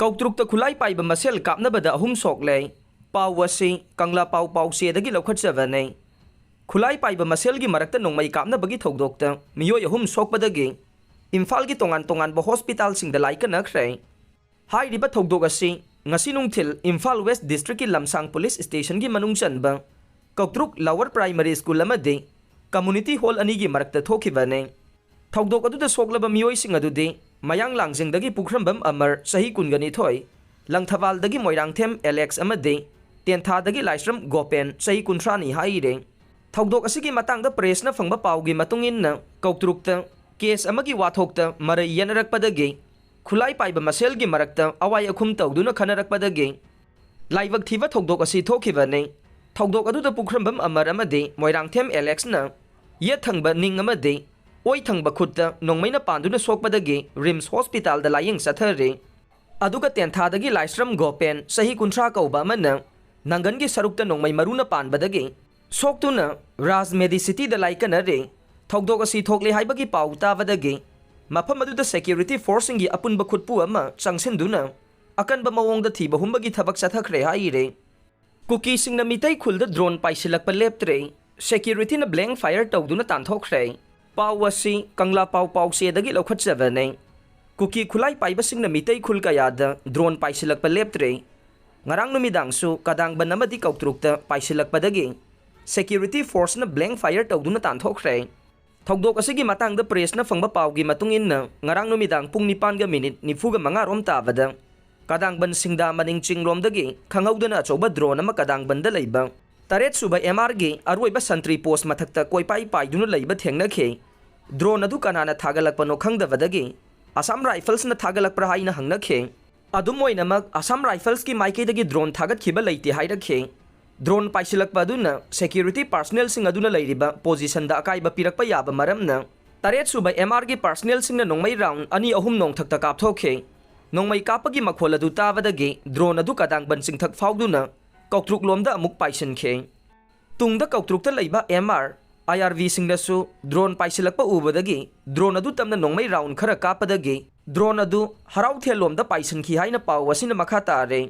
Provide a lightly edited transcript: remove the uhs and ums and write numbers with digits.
Koutrukta Khutlai Paiba Masel Kapnabada Sokle Pawasi Kangla Pawse dagi Lokhatsavane Khutlai Paiba Masel gi marakta nongmai kapnabagi thogdokta miyoi sokpadagi Imphal gi tongan ba hospital sing da laika nakhre hai riba thogdok asi ngasi nungthil Imphal West District ki Lamsang Police Station gi manung chanba Koutruk Lower Primary School amade Community Hall ani gi marakta thokhibane thogdok adu da soklaba miyoi sing adu de mayang langjeng dagi pukrambam amar sahi kungani thoi langthawal dagi moirangthem Alex amade tentha dagi laisram gopen sahi kuntrani hai re thogdok asigi matang da press na phangba pawgi matungin na Koutrukta case amagi wathokta marai yanarakpadagi Khutlai Paiba Masel gi marakta awai akhum Touduna khanarakpadagi laibak thiba thogdok asi thokhibane thogdok adu da pukrambam amar amade moirangthem Alex na yathangba ning amade oi thangba khutta nongmaina panduna sokpadagi Rims Hospital da laying sathare aduga tentha dagi laisram gopen sahi kuntra kauba mana nangan gi sarukta nongmai maruna panbadagi soktuna Raj Medicity da laikana re thogdok asi thokle haibagi pau tawadagi mafam adu da security force gi apunba khutpu ama changsinduna akanba mawong da thiba humbagi thabak sathakre hai re Kukisingna Meetei Khulda drone Paisillakpa Leptri security na blank fire Touduna Tanthokhre Pawasi Kangla Pawse dagi Lokhatsavane Kuki Khutlai Paiba Meetei Khulda drone Paisillakpa Leptri ngarang numidangsu kadang banamadi Koutrukta Paisillakpa dagi security force na blank fire Touduna Tanthokhre thogdok asigi matang da press na phangba pawgi matungin na ngarang numidang pung 9:45 rom tabada kadang ban singda maning chinglom dagi khanghaudana choba drone ama kadang ban da leiba taret suba MR gi aroiba santri post mathakta koipai paiduna leiba thengnakhe drone adu kanana thagalakpano khangdavadagi Assam Rifles na thagalakpra haina hangnakhe adumoinamak Assam Rifles ki maike dagi drone thagat khiba leite hairakhe drone paisillakpa aduna security personnel sing aduna leiriba position da akaiba pirakpa yaba maramna taret suba MR gi personnel sing na nongmai round ani ahum nong thakta kapthokhe nongmai kapagi makhol adu tawadagi drone adu kadang ban sing thak fauduna Koutruk lomda amuk paisankhe tungda Koutrukta leiba MR IRV singdasu drone paisillakpa ubadagi drone adu tamna nongmai round khara kapadagi drone adu harau thel lomda paisankhi haina paw asina makha tare